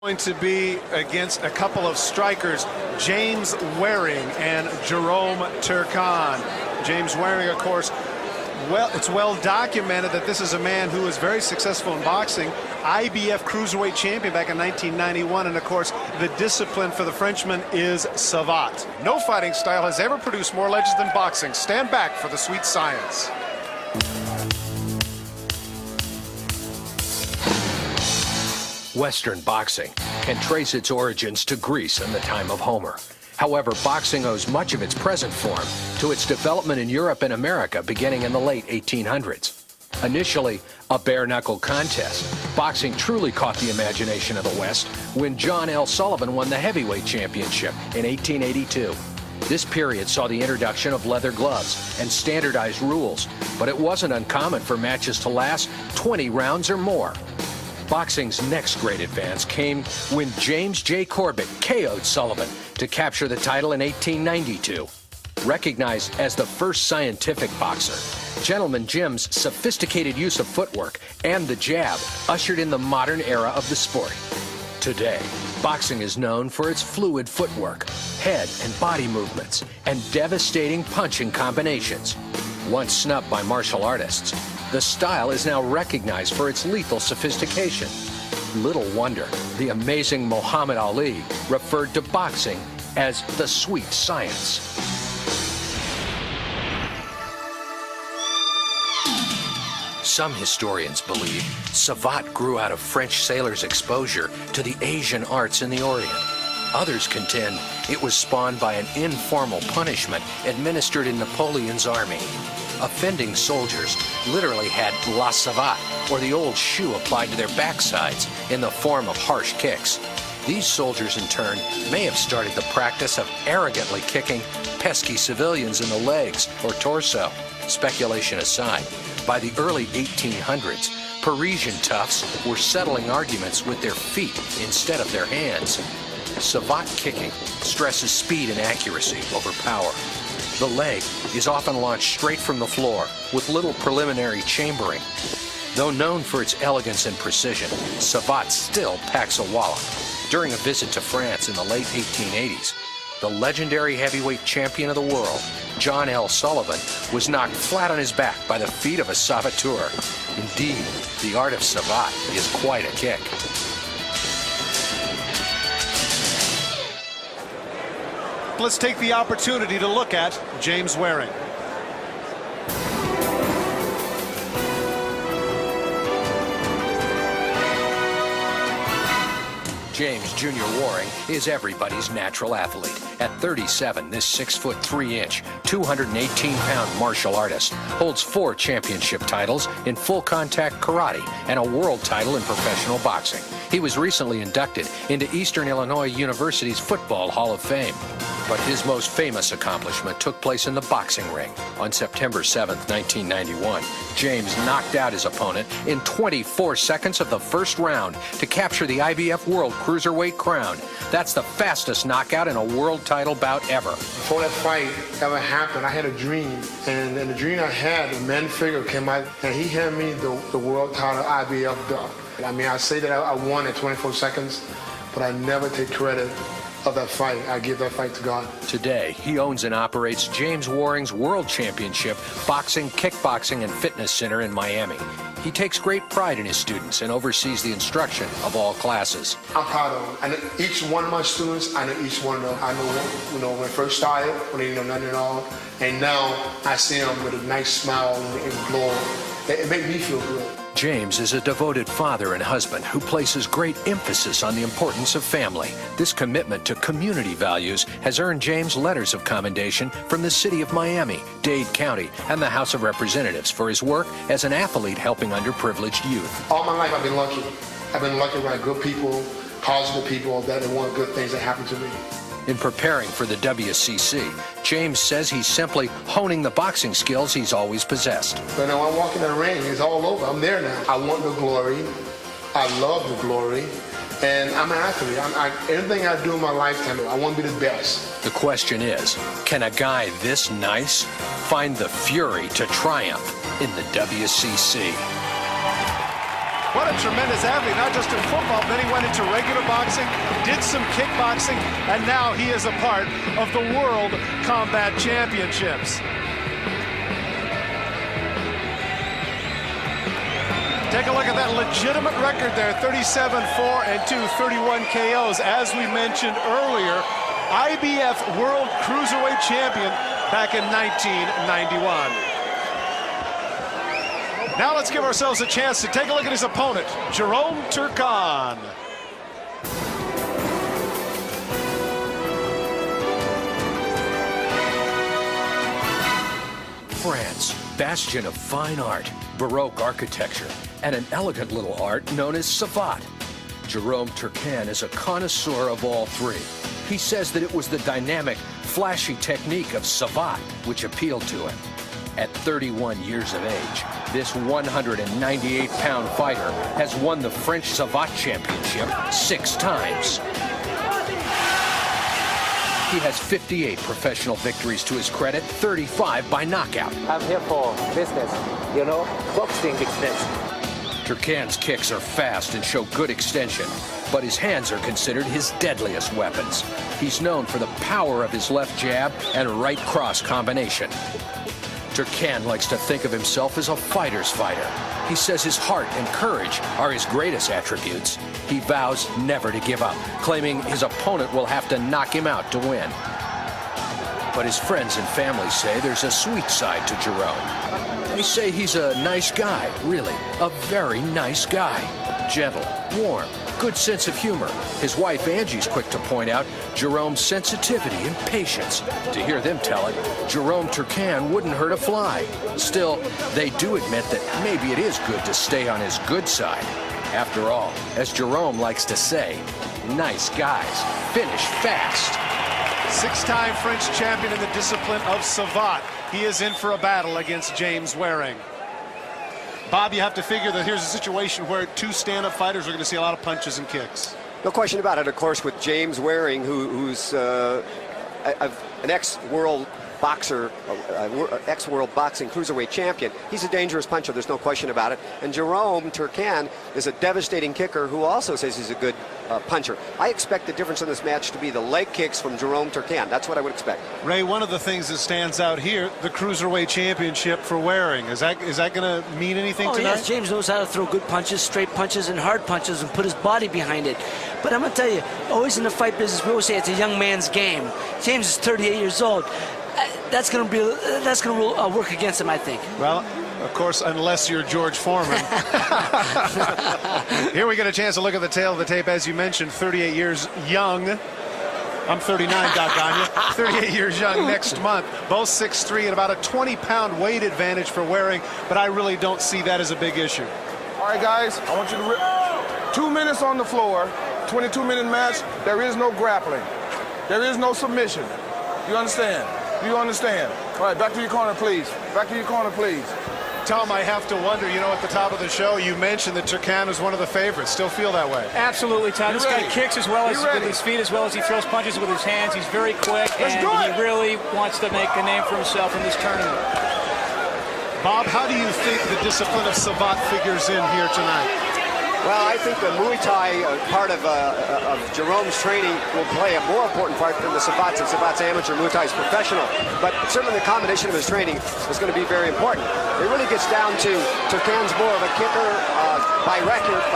Going to be against a couple of strikers, James Waring and Jerome Turkan. James Waring, of course, it's well documented that this is a man who is very successful in boxing, IBF cruiserweight champion back in 1991, and of course the discipline for the Frenchman is Savate. No fighting style has ever produced more legends than boxing. Stand back for the sweet science. Western boxing can trace its origins to Greece in the time of Homer. However, boxing owes much of its present form to its development in Europe and America beginning in the late 1800s. Initially a bare-knuckle contest, boxing truly caught the imagination of the West when John L. Sullivan won the heavyweight championship in 1882. This period saw the introduction of leather gloves and standardized rules, but it wasn't uncommon for matches to last 20 rounds or more. Boxing's next great advance came when James J. Corbett KO'd Sullivan to capture the title in 1892. Recognized as the first scientific boxer, Gentleman Jim's sophisticated use of footwork and the jab ushered in the modern era of the sport. Today, boxing is known for its fluid footwork, head and body movements, and devastating punching combinations. Once snubbed by martial artists, the style is now recognized for its lethal sophistication. Little wonder the amazing Muhammad Ali referred to boxing as the sweet science. Some historians believe Savate grew out of French sailors' exposure to the Asian arts in the Orient. Others contend it was spawned by an informal punishment administered in Napoleon's army. Offending soldiers literally had la savate, or the old shoe applied to their backsides, in the form of harsh kicks. These soldiers, in turn, may have started the practice of arrogantly kicking pesky civilians in the legs or torso. Speculation aside, by the early 1800s, Parisian toughs were settling arguments with their feet instead of their hands. Savate kicking stresses speed and accuracy over power. The leg is often launched straight from the floor with little preliminary chambering. Though known for its elegance and precision, Savate still packs a wallop. During a visit to France in the late 1880s, the legendary heavyweight champion of the world, John L. Sullivan, was knocked flat on his back by the feet of a saboteur. Indeed, the art of Savate is quite a kick. Let's take the opportunity to look at James Waring. James Jr. Waring is everybody's natural athlete. At 37, this 6'3", 218-pound martial artist holds 4 championship titles in full-contact karate and a world title in professional boxing. He was recently inducted into Eastern Illinois University's Football Hall of Fame. But his most famous accomplishment took place in the boxing ring. On September 7, 1991, James knocked out his opponent in 24 seconds of the first round to capture the IBF World Cruiserweight crown. That's the fastest knockout in a world title bout ever. Before that fight ever happened, I had a dream. And in the dream I had, a man figure came out, and he handed me the world title IBF belt. I mean, I say that I won in 24 seconds, but I never take credit of that fight. I give that fight to God. Today, he owns and operates James Waring's World Championship Boxing, Kickboxing, and Fitness Center in Miami. He takes great pride in his students and oversees the instruction of all classes. I'm proud of them. I know each one of my students, I know each one of them. I know, when I first started, when they didn't know nothing at all, and now I see them with a nice smile and glow. It makes me feel good. James is a devoted father and husband who places great emphasis on the importance of family. This commitment to community values has earned James letters of commendation from the city of Miami, Dade County, and the House of Representatives for his work as an athlete helping underprivileged youth. All my life I've been lucky. I've been lucky around good people, positive people that want good things that happen to me. In preparing for the WCC, James says he's simply honing the boxing skills he's always possessed. But now I walk in the ring, it's all over. I'm there now. I want the glory. I love the glory. And I'm an athlete. Anything I do in my lifetime, I want to be the best. The question is, can a guy this nice find the fury to triumph in the WCC? What a tremendous athlete, not just in football, then he went into regular boxing, did some kickboxing, and now he is a part of the World Combat Championships. Take a look at that legitimate record there, 37-4-2, 31 KOs. As we mentioned earlier, IBF World Cruiserweight Champion back in 1991. Now let's give ourselves a chance to take a look at his opponent, Jerome Turkan. France, bastion of fine art, Baroque architecture, and an elegant little art known as Savate. Jerome Turkan is a connoisseur of all three. He says that it was the dynamic, flashy technique of Savate which appealed to him. At 31 years of age, this 198-pound fighter has won the French Savate Championship 6 times. He has 58 professional victories to his credit, 35 by knockout. I'm here for business, you know, boxing business. Turkan's kicks are fast and show good extension, but his hands are considered his deadliest weapons. He's known for the power of his left jab and right cross combination. Turkan likes to think of himself as a fighter's fighter. He says his heart and courage are his greatest attributes. He vows never to give up, claiming his opponent will have to knock him out to win. But his friends and family say there's a sweet side to Jerome. They say he's a nice guy, really, a very nice guy. Gentle, warm, good sense of humor. His wife Angie's quick to point out Jerome's sensitivity and patience. To hear them tell it, Jerome Turkan wouldn't hurt a fly. Still, they do admit that maybe it is good to stay on his good side. After all, as Jerome likes to say, nice guys finish fast. 6-time French champion in the discipline of Savate. He is in for a battle against James Waring. Bob, you have to figure that here's a situation where 2 stand-up fighters are going to see a lot of punches and kicks. No question about it, of course, with James Waring, who's an ex-world boxer, ex-world boxing cruiserweight champion. He's a dangerous puncher, there's no question about it. And Jerome Turkan is a devastating kicker who also says he's a good puncher. I expect the difference in this match to be the leg kicks from Jerome Turkan. That's what I would expect. Ray, one of the things that stands out here, the Cruiserweight Championship for Waring. Is that going to mean anything tonight? Yes, James knows how to throw good punches, straight punches, and hard punches, and put his body behind it. But I'm going to tell you, always in the fight business, we always say it's a young man's game. James is 38 years old. That's going to work against him, I think. Well, of course, unless you're George Foreman. Here we get a chance to look at the tail of the tape. As you mentioned, 38 years young. I'm 39, doggone you. 38 years young next month. Both 6'3", and about a 20-pound weight advantage for Waring, but I really don't see that as a big issue. All right, guys, I want you to 2 minutes on the floor, 22-minute match. There is no grappling. There is no submission. You understand? Do you understand? All right, back to your corner, please. Back to your corner, please. Tom, I have to wonder, you know, at the top of the show, you mentioned that Turkan is one of the favorites. Still feel that way? Absolutely, Tom. This guy kicks as well as with his feet, as well as he throws punches with his hands. He's very quick, and he really wants to make a name for himself in this tournament. Bob, how do you think the discipline of Savate figures in here tonight? Well, I think the Muay Thai part of Jerome's training will play a more important part than the Savate's, and Savate's amateur, Muay Thai's professional. But certainly the combination of his training is going to be very important. It really gets down to Turkan's more of a kicker by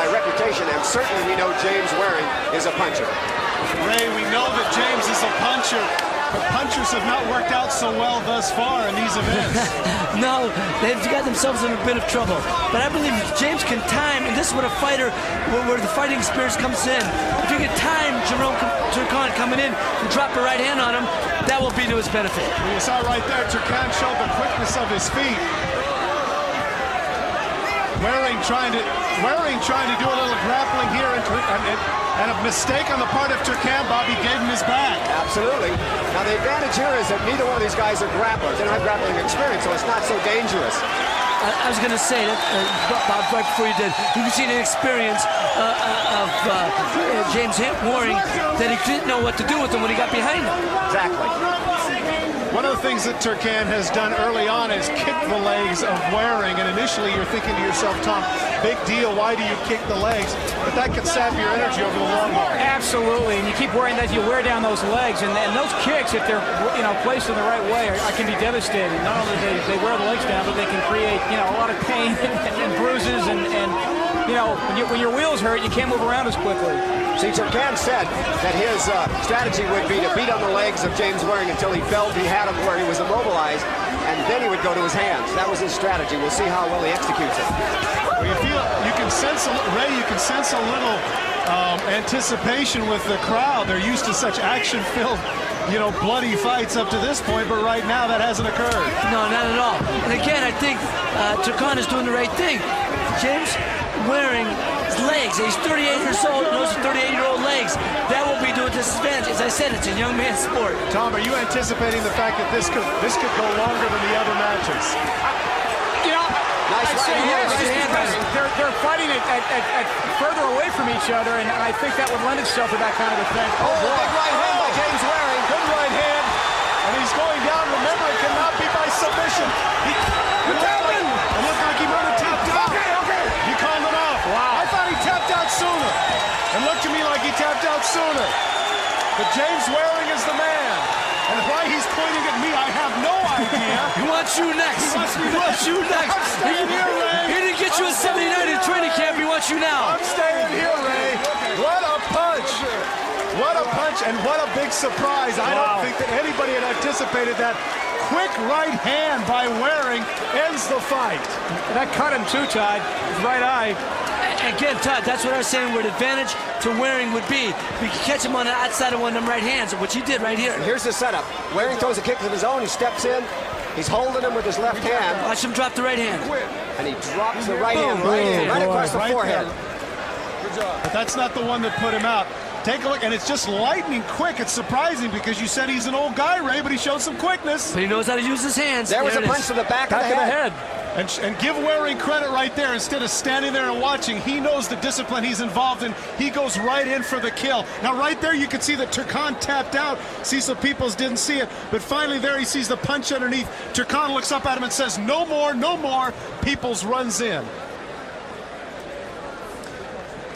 reputation, and certainly we know James Waring is a puncher. Ray, we know that James is a puncher, but punchers have not worked out so well thus far in these events. No, they've got themselves in a bit of trouble. But I believe James can time, and this is what a fighter, where the fighting experience comes in. If you can time Jerome Turkan coming in and drop a right hand on him, that will be to his benefit. Well, you saw right there, Turkan showed the quickness of his feet. Waring trying to do a little grappling here, and a mistake on the part of Turkan. Bobby gave him his back. Absolutely. Now the advantage here is that neither one of these guys are grapplers. They don't have grappling experience, so it's not so dangerous. I was going to say that, Bob, right before you did, you can see the experience of James Waring, that he didn't know what to do with him when he got behind him. Exactly. One of the things that Turkan has done early on is kick the legs of Waring, and initially you're thinking to yourself, Tom, big deal, why do you kick the legs? But that can sap your energy over the long haul. Absolutely, and you keep wearing that, you wear down those legs, and those kicks, if they're placed in the right way, can be devastating. Not only do they wear the legs down, but they can create a lot of pain and bruises, and when your wheels hurt, you can't move around as quickly. See, Turkan said that his strategy would be to beat on the legs of James Waring until he felt he had him where he was immobilized, and then he would go to his hands. That was his strategy. We'll see how well he executes it. Well, you can sense a little anticipation with the crowd. They're used to such action-filled, bloody fights up to this point, but right now that hasn't occurred. No, not at all. And again, I think Turkan is doing the right thing. James Waring his legs. He's 38 years old, and those are 38-year-old legs. That will be to a disadvantage. As I said, it's a young man's sport. Tom, are you anticipating the fact that this could go longer than the other matches? Nice I'd say yes, just because they're fighting at further away from each other, and I think that would lend itself to that kind of a thing. Oh, big right hand by James Waring. Good right hand. And he's going down. Remember, it cannot be by submission. It looked like he might have tapped out. Okay. He called it off. Wow. I thought he tapped out sooner. It looked to me like he tapped out sooner. But James Waring is the man. And why he's pointing at me, I have no idea. He wants you next. He wants you next. I'm staying here, Ray. He didn't get you at 79 in training camp. He wants you now. I'm staying here, Ray. What a punch. What a punch and what a big surprise. I don't think that anybody had anticipated that. Quick right hand by Waring ends the fight. That cut him too, Todd. His right eye. Again, Todd, that's what I was saying where the advantage to Waring would be. We could catch him on the outside of one of them right hands, which he did right here. Here's the setup. Waring throws a kick of his own. He steps in. He's holding him with his left hand. Watch him drop the right hand. And he drops the right hand right across the forehead. Good job. But that's not the one that put him out. Take a look, and it's just lightning quick. It's surprising because you said he's an old guy, Ray, but he showed some quickness. But he knows how to use his hands. There was a punch to the back of the head. And give Waring credit right there. Instead of standing there and watching, he knows the discipline he's involved in. He goes right in for the kill. Now, right there, you can see that Turkan tapped out. Cecil Peoples didn't see it. But finally, there he sees the punch underneath. Turkan looks up at him and says, no more, no more. Peoples runs in.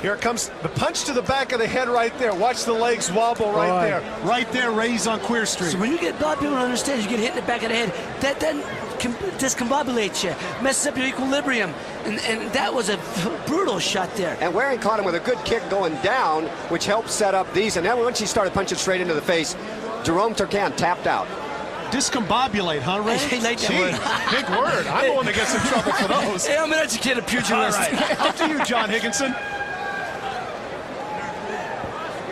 Here it comes, the punch to the back of the head right there. Watch the legs wobble right there. Right there, Ray's on Queer Street. So when you get, a lot of people don't understand, you get hit in the back of the head, that then discombobulates you, messes up your equilibrium. And that was a brutal shot there. And Waring caught him with a good kick going down, which helped set up these. And then once he started punching straight into the face, Jerome Turkan tapped out. Discombobulate, huh, Ray? I like that word. Big word. I'm the one that gets in trouble for those. Hey, I'm an educated pugilist. All right. Up to you, John Higginson.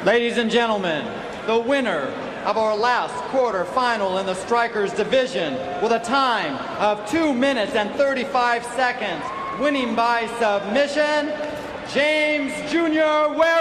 Ladies and gentlemen, the winner of our last quarterfinal in the Strikers division with a time of 2 minutes and 35 seconds, winning by submission, James Jr. Waring.